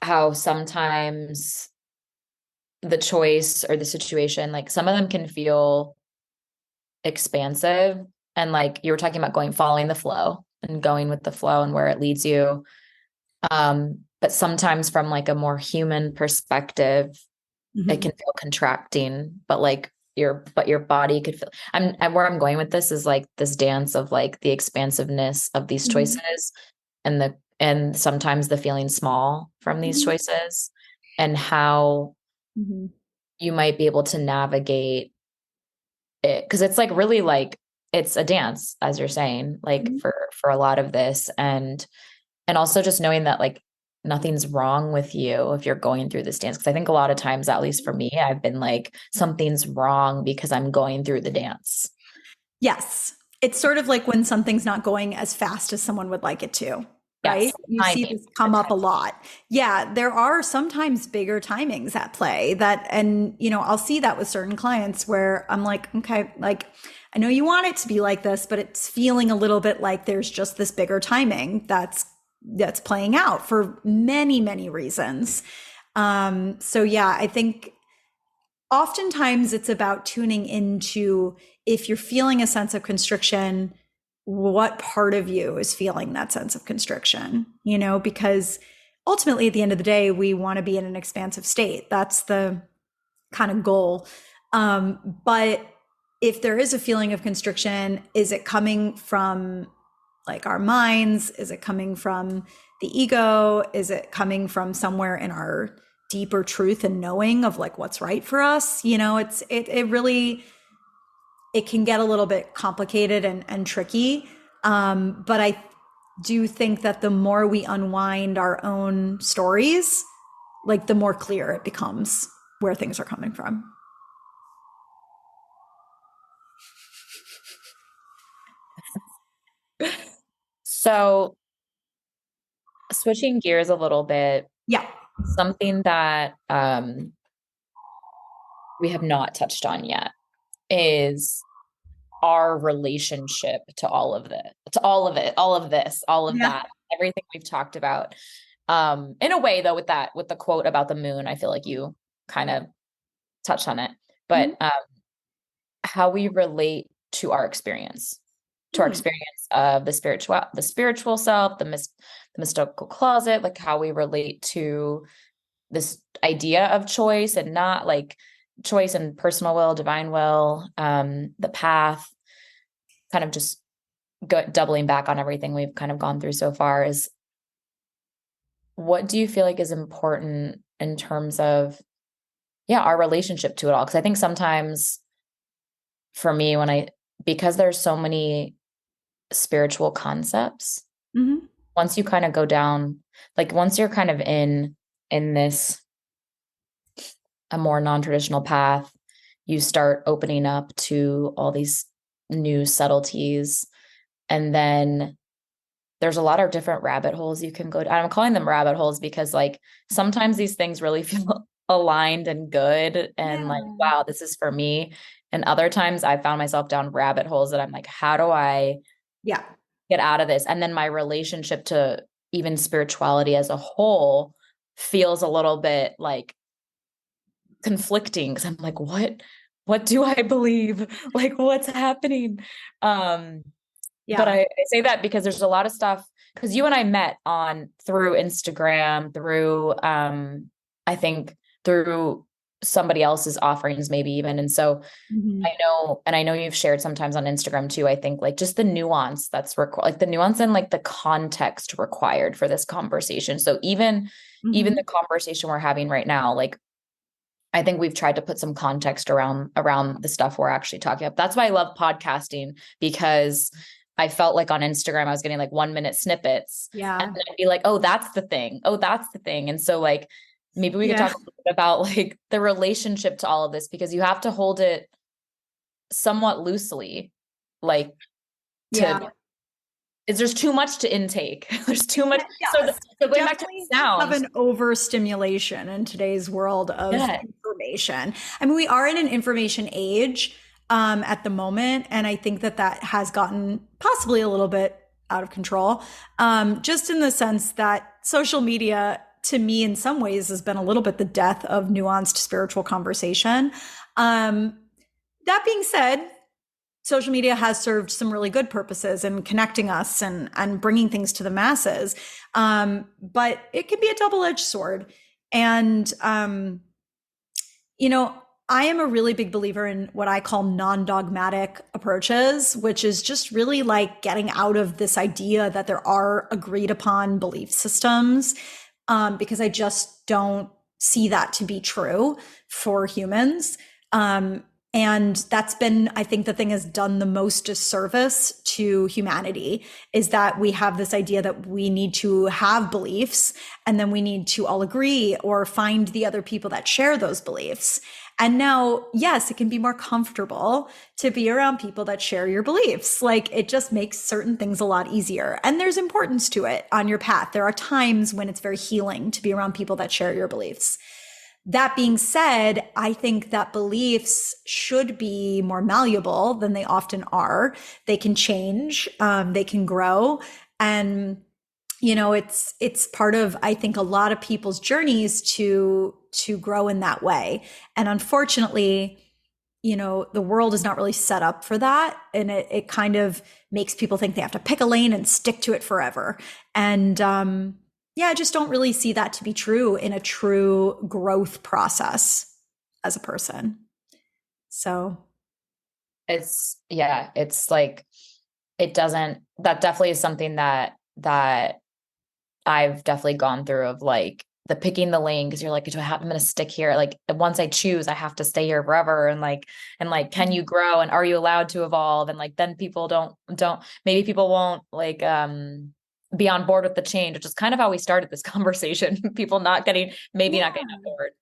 how sometimes the choice or the situation, like some of them can feel expansive, and like you were talking about following the flow and going with the flow and where it leads you. But sometimes from like a more human perspective, it can feel contracting, but like your body could feel, where I'm going with this is like this dance of like the expansiveness of these choices and sometimes the feeling small from these choices, and how you might be able to navigate it. Cause it's like really like it's a dance, as you're saying, like for a lot of this. And also just knowing that like nothing's wrong with you if you're going through this dance. Cause I think a lot of times, at least for me, I've been like, something's wrong because I'm going through the dance. Yes. It's sort of like when something's not going as fast as someone would like it to, right? Yes. You see Timing. this come up a lot. Yeah, there are sometimes bigger timings at play that, and you know, I'll see that with certain clients where I'm like, okay, like I know you want it to be like this, but it's feeling a little bit like there's just this bigger timing that's playing out for many, many reasons. So yeah, I think oftentimes it's about tuning into if you're feeling a sense of constriction, what part of you is feeling that sense of constriction, you know, because ultimately at the end of the day, we want to be in an expansive state. That's the kind of goal. But if there is a feeling of constriction, is it coming from like our minds? Is it coming from the ego? Is it coming from somewhere in our deeper truth and knowing of like what's right for us? You know, it really it can get a little bit complicated and tricky. But I do think that the more we unwind our own stories, like the more clear it becomes where things are coming from. So switching gears a little bit, Yeah. something that we have not touched on yet is our relationship to all of this, to all of it, all of this, all of Yeah. that, everything we've talked about. In a way though, with the quote about the moon, I feel like you kind of touched on it, but how we relate to our experience, of the spiritual self, the mystical closet, like how we relate to this idea of choice and not like choice and personal will, divine will, the path, kind of just doubling back on everything we've kind of gone through so far. Is what do you feel like is important in terms of, yeah, our relationship to it all? Because I think sometimes for me, because there's so many spiritual concepts, once you kind of go down, like once you're kind of in this a more non-traditional path, you start opening up to all these new subtleties. And then there's a lot of different rabbit holes you can go down. I'm calling them rabbit holes because like sometimes these things really feel aligned and good and like, wow, this is for me. And other times I found myself down rabbit holes that I'm like, how do I get out of this? And then my relationship to even spirituality as a whole feels a little bit like conflicting because I'm like, what do I believe? Like, what's happening? But I say that because there's a lot of stuff, because you and I met through Instagram, through I think through somebody else's offerings, maybe even. And so Mhm. I know you've shared sometimes on Instagram too, I think like just the nuance that's required, like the nuance and like the context required for this conversation. So even the Mhm. conversation we're having right now, like I think we've tried to put some context around the stuff we're actually talking about. That's why I love podcasting, because I felt like on Instagram I was getting like 1 minute snippets, and Yeah. then I'd be like, oh, that's the thing. Oh, that's the thing. And so like maybe we could Yeah. talk a little bit about like the relationship to all of this, because you have to hold it somewhat loosely, like Yeah. to is there's too much to intake. There's too much. Yes. So We going back to definitely the have sound. an overstimulation in today's world of Yeah. information. I mean, we are in an information age at the moment, and I think that that has gotten possibly a little bit out of control, just in the sense that social media, to me, in some ways, has been a little bit the death of nuanced spiritual conversation. Um, that being said, social media has served some really good purposes in connecting us and bringing things to the masses. But it can be a double-edged sword. And, you know, I am a really big believer in what I call non-dogmatic approaches, which is just really like getting out of this idea that there are agreed upon belief systems, because I just don't see that to be true for humans. Um, and that's been, I think, the thing has done the most disservice to humanity, is that we have this idea that we need to have beliefs and then we need to all agree or find the other people that share those beliefs. And now, yes, it can be more comfortable to be around people that share your beliefs. Like it just makes certain things a lot easier. And there's importance to it on your path. There are times when it's very healing to be around people that share your beliefs. That being said, I think that beliefs should be more malleable than they often are. They can change, they can grow, and it's part of, I think, a lot of people's journeys to grow in that way. And unfortunately, the world is not really set up for that, and it kind of makes people think they have to pick a lane and stick to it forever. And yeah, I just don't really see that to be true in a true growth process as a person. So It's like it doesn't, that definitely is something that I've definitely gone through, of like the picking the lane, because you're like, I'm going to stick here. Like once I choose, I have to stay here forever. And like, can you grow, and are you allowed to evolve? And like, then people maybe people won't like, be on board with the change, which is kind of how we started this conversation. People not getting on board.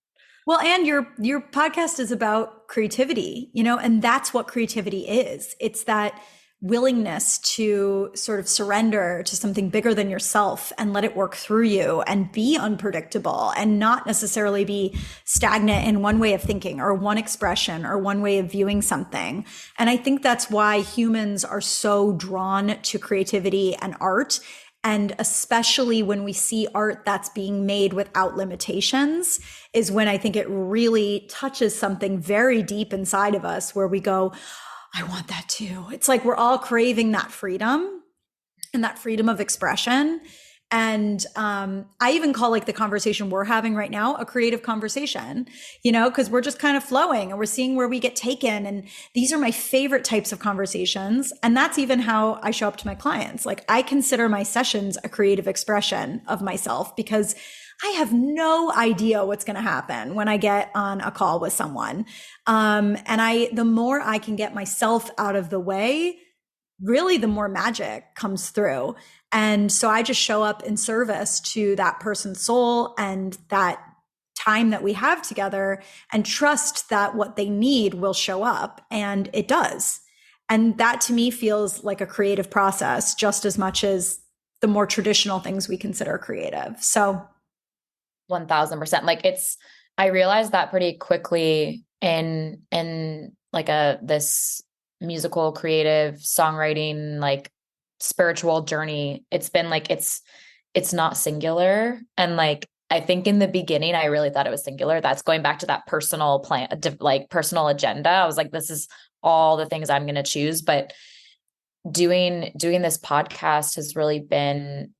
well, and your podcast is about creativity, and that's what creativity is. It's that willingness to sort of surrender to something bigger than yourself and let it work through you and be unpredictable and not necessarily be stagnant in one way of thinking or one expression or one way of viewing something. And I think that's why humans are so drawn to creativity and art. And especially when we see art that's being made without limitations, is when I think it really touches something very deep inside of us where we go, I want that too. It's like we're all craving that freedom and that freedom of expression. And I even call like the conversation we're having right now a creative conversation, because we're just kind of flowing and we're seeing where we get taken. And these are my favorite types of conversations. And that's even how I show up to my clients. Like I consider my sessions a creative expression of myself, because I have no idea what's going to happen when I get on a call with someone. And the more I can get myself out of the way, really the more magic comes through. And so I just show up in service to that person's soul and that time that we have together, and trust that what they need will show up, and it does. And that to me feels like a creative process just as much as the more traditional things we consider creative. So 1000%. Like I realized that pretty quickly in like this musical, creative, songwriting, like spiritual journey. It's been like, it's not singular. And like, I think in the beginning, I really thought it was singular. That's going back to that personal plan, like personal agenda. I was like, this is all the things I'm going to choose. But doing this podcast has really been,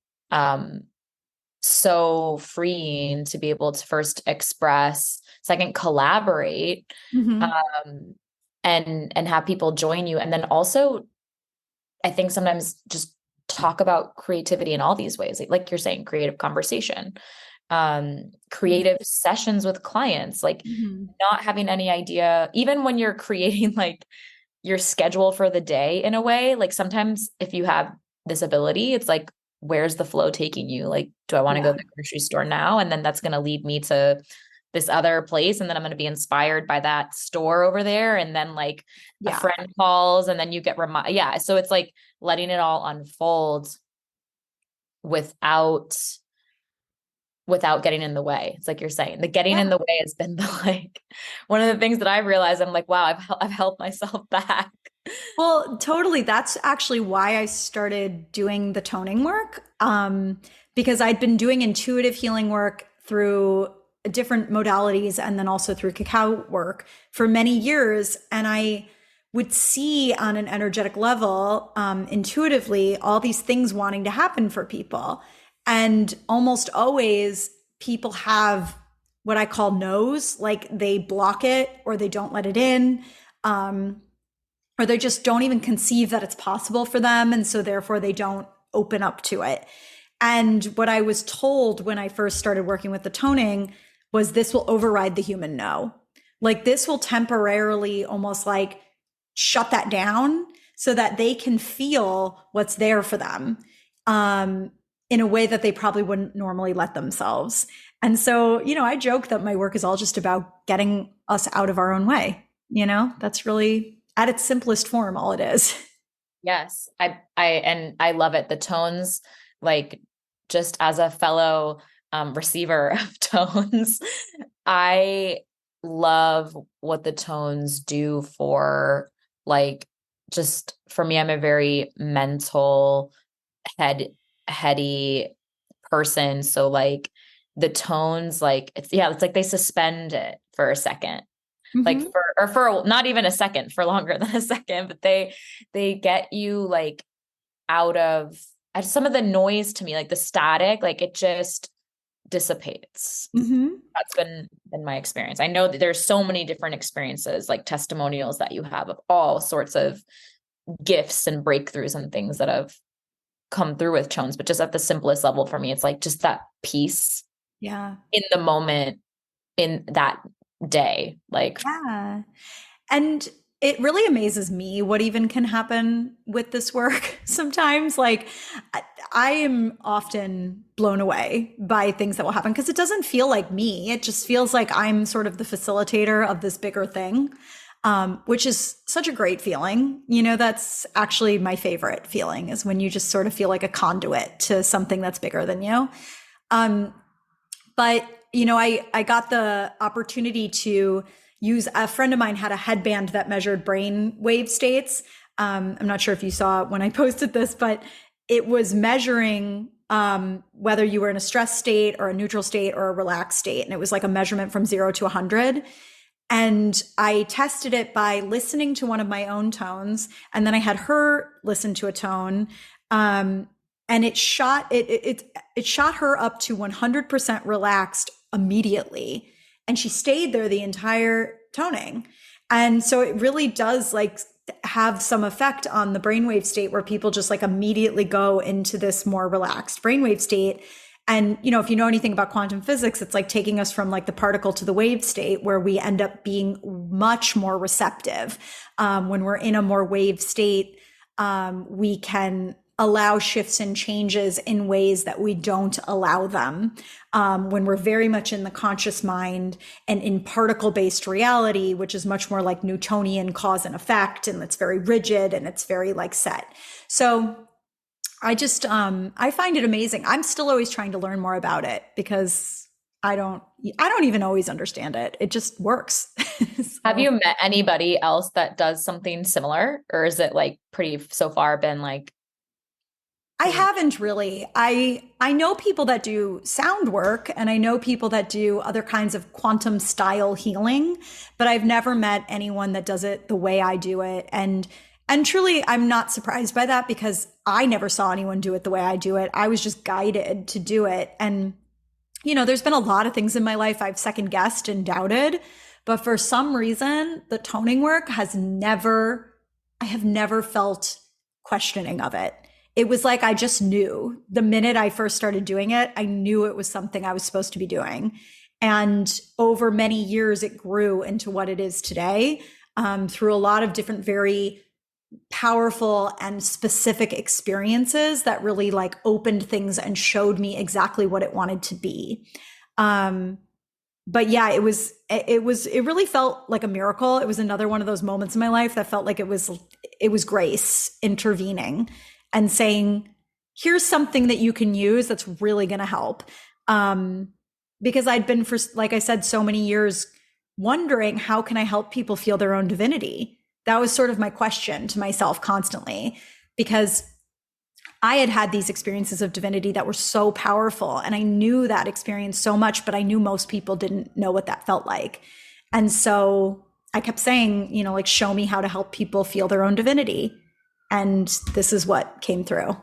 so freeing to be able to first express, second collaborate, Mm-hmm. um, and have people join you. And then also, I think sometimes just talk about creativity in all these ways, like you're saying, creative conversation, creative sessions with clients, like Mm-hmm. not having any idea, even when you're creating like your schedule for the day in a way, like sometimes if you have this ability, it's like, where's the flow taking you? Like, do I want to go Yeah. to the grocery store now? And then that's going to lead me to this other place. And then I'm going to be inspired by that store over there. And then like a Yeah. friend calls and then you get reminded. Yeah. So it's like letting it all unfold without getting in the way. It's like you're saying, the getting in Yeah. the way has been the like one of the things that I've realized. I'm like, wow, I've helped myself back. Well, totally. That's actually why I started doing the toning work. Because I'd been doing intuitive healing work through different modalities and then also through cacao work for many years. And I would see on an energetic level, intuitively, all these things wanting to happen for people. And almost always people have what I call no's, like they block it or they don't let it in. Um, or they just don't even conceive that it's possible for them. And so therefore they don't open up to it. And what I was told when I first started working with the toning was this will override the human no. Like this will temporarily almost like shut that down so that they can feel what's there for them, in a way that they probably wouldn't normally let themselves. And so, I joke that my work is all just about getting us out of our own way. That's really at its simplest form, all it is. Yes. And I love it. The tones, like just as a fellow receiver of tones, I love what the tones do for like just for me, I'm a very mental heady person. So like the tones, like it's like they suspend it for a second, like Mm-hmm. for not even a second, for longer than a second, but they get you like out of some of the noise. To me, like the static, like it just dissipates. Mm-hmm. That's been my experience. I know that there's so many different experiences, like testimonials that you have of all sorts of gifts and breakthroughs and things that have come through with tones, but just at the simplest level for me, it's like just that peace Yeah. in the moment, in that day. Like, Yeah. And it really amazes me what even can happen with this work sometimes. Like, I am often blown away by things that will happen because it doesn't feel like me. It just feels like I'm sort of the facilitator of this bigger thing, which is such a great feeling. That's actually my favorite feeling is when you just sort of feel like a conduit to something that's bigger than you. Um, but I got the opportunity to use a friend of mine had a headband that measured brain wave states. I'm not sure if you saw when I posted this, but it was measuring whether you were in a stress state or a neutral state or a relaxed state. And it was like a measurement from 0 to 100. And I tested it by listening to one of my own tones. And then I had her listen to a tone. And it shot her up to 100% relaxed immediately. And she stayed there the entire toning. And so it really does like have some effect on the brainwave state where people just like immediately go into this more relaxed brainwave state. And, if you know anything about quantum physics, it's like taking us from like the particle to the wave state where we end up being much more receptive. When we're in a more wave state, we can allow shifts and changes in ways that we don't allow them when we're very much in the conscious mind and in particle-based reality, which is much more like Newtonian cause and effect, and it's very rigid and it's very like set. So I just I find it amazing. I'm still always trying to learn more about it because I don't even always understand it. It just works. have So. you met anybody else that does something similar, or is it like pretty so far been like I haven't really. I know people that do sound work and I know people that do other kinds of quantum style healing, but I've never met anyone that does it the way I do it. And And truly, I'm not surprised by that because I never saw anyone do it the way I do it. I was just guided to do it. And, there's been a lot of things in my life I've second guessed and doubted. But for some reason, the toning work I have never felt questioning of it. It was like I just knew the minute I first started doing it, I knew it was something I was supposed to be doing. And over many years, it grew into what it is today, through a lot of different, very powerful and specific experiences that really like opened things and showed me exactly what it wanted to be. But yeah, it really felt like a miracle. It was another one of those moments in my life that felt like it was grace intervening and saying, here's something that you can use that's really going to help. Because I'd been, for, like I said, so many years wondering, how can I help people feel their own divinity? That was sort of my question to myself constantly, because I had had these experiences of divinity that were so powerful, and I knew that experience so much, but I knew most people didn't know what that felt like. And so I kept saying, like, show me how to help people feel their own divinity. And this is what came through.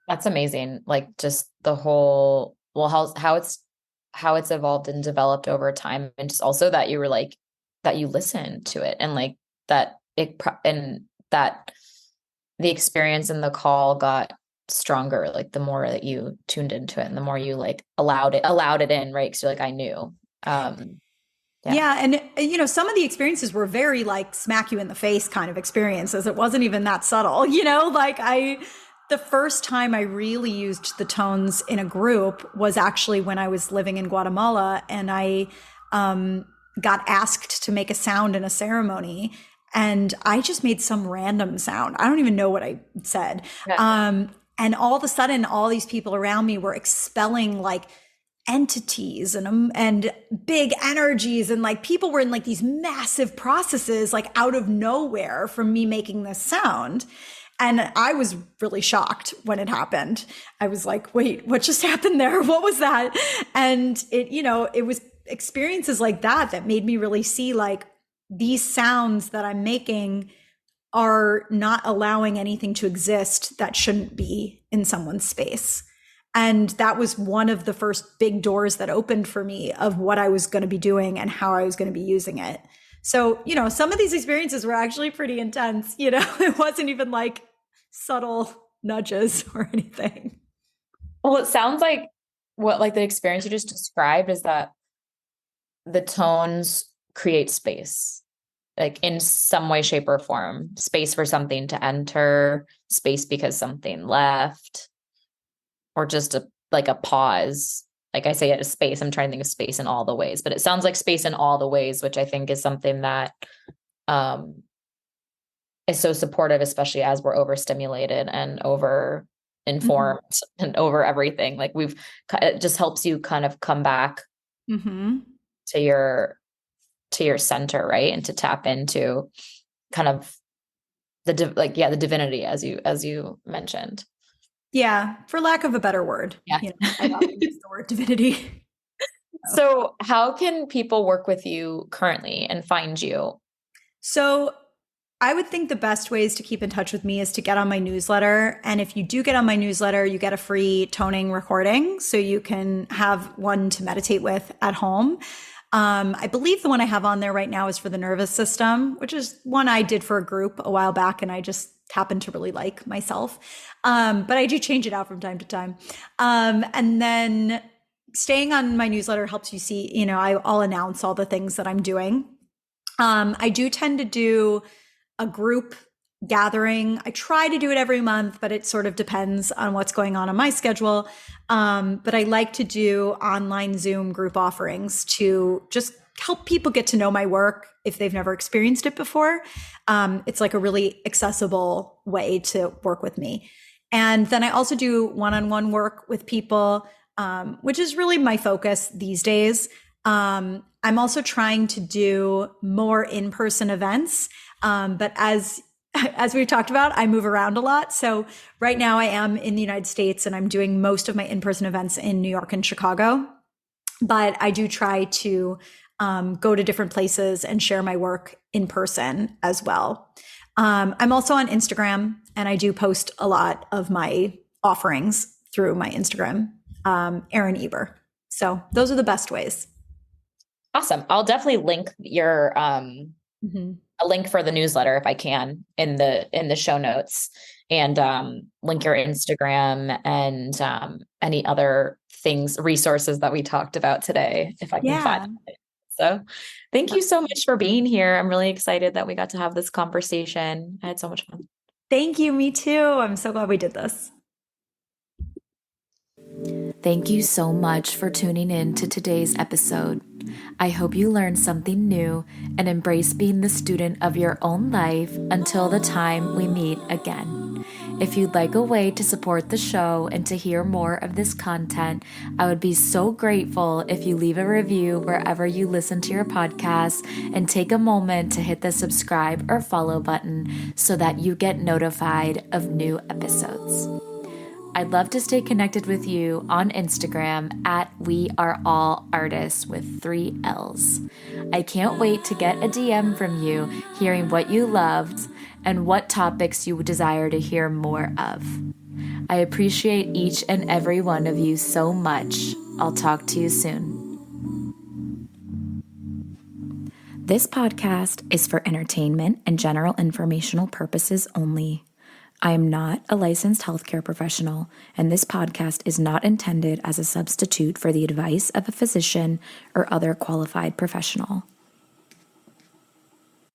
That's amazing. Like, just the whole, well, how it's evolved and developed over time. And just also that you were like, that you listened to it, and like that and that the experience and the call got stronger, like the more that you tuned into it and the more you like allowed it in, right? Because you're like, I knew. Yeah. And, some of the experiences were very like smack you in the face kind of experiences. It wasn't even that subtle, like the first time I really used the tones in a group was actually when I was living in Guatemala, and I, got asked to make a sound in a ceremony, and I just made some random sound. I don't even know what I said. Yeah. And all of a sudden, all these people around me were expelling like entities and big energies, and like people were in like these massive processes, like out of nowhere from me making this sound. And I was really shocked when it happened. I was like, wait, what just happened there? What was that? And it was experiences like that made me really see like these sounds that I'm making are not allowing anything to exist that shouldn't be in someone's space. And that was one of the first big doors that opened for me of what I was going to be doing and how I was going to be using it. So, some of these experiences were actually pretty intense. It wasn't even like subtle nudges or anything. Well, it sounds like the experience you just described is that the tones create space, like in some way, shape, or form, space for something to enter, space because something left, or just a pause. Like I say, at a space, I'm trying to think of space in all the ways, but it sounds like space in all the ways, which I think is something that is so supportive, especially as we're overstimulated and over informed and over everything. Like it just helps you kind of come back to your center, right? And to tap into kind of the divinity, as you mentioned. Yeah, for lack of a better word. Yeah. I often use the word divinity. So how can people work with you currently and find you? So I would think the best ways to keep in touch with me is to get on my newsletter. And if you do get on my newsletter, you get a free toning recording, so you can have one to meditate with at home. I believe the one I have on there right now is for the nervous system, which is one I did for a group a while back, and I just happen to really like myself. But I do change it out from time to time. And then staying on my newsletter helps you see, I'll announce all the things that I'm doing. I do tend to do a group gathering. I try to do it every month, but it sort of depends on what's going on my schedule. But I like to do online Zoom group offerings to just help people get to know my work if they've never experienced it before. It's like a really accessible way to work with me. And then I also do one-on-one work with people, which is really my focus these days. I'm also trying to do more in-person events. But as we've talked about, I move around a lot. So right now I am in the United States, and I'm doing most of my in-person events in New York and Chicago. But I do try to go to different places and share my work in person as well. I'm also on Instagram, and I do post a lot of my offerings through my Instagram, Erin Eber. So those are the best ways. Awesome. I'll definitely link your Mm-hmm. a link for the newsletter if I can in the show notes, and link your Instagram and any other things, resources that we talked about today if I can find it. So thank you so much for being here. I'm really excited that we got to have this conversation. I had so much fun. Thank you. Me too. I'm so glad we did this. Thank you so much for tuning in to today's episode. I hope you learned something new and embrace being the student of your own life until the time we meet again. If you'd like a way to support the show and to hear more of this content, I would be so grateful if you leave a review wherever you listen to your podcast and take a moment to hit the subscribe or follow button so that you get notified of new episodes. I'd love to stay connected with you on Instagram at We Are All Artists with 3 L's. I can't wait to get a DM from you hearing what you loved and what topics you would desire to hear more of. I appreciate each and every one of you so much. I'll talk to you soon. This podcast is for entertainment and general informational purposes only. I am not a licensed healthcare professional, and this podcast is not intended as a substitute for the advice of a physician or other qualified professional.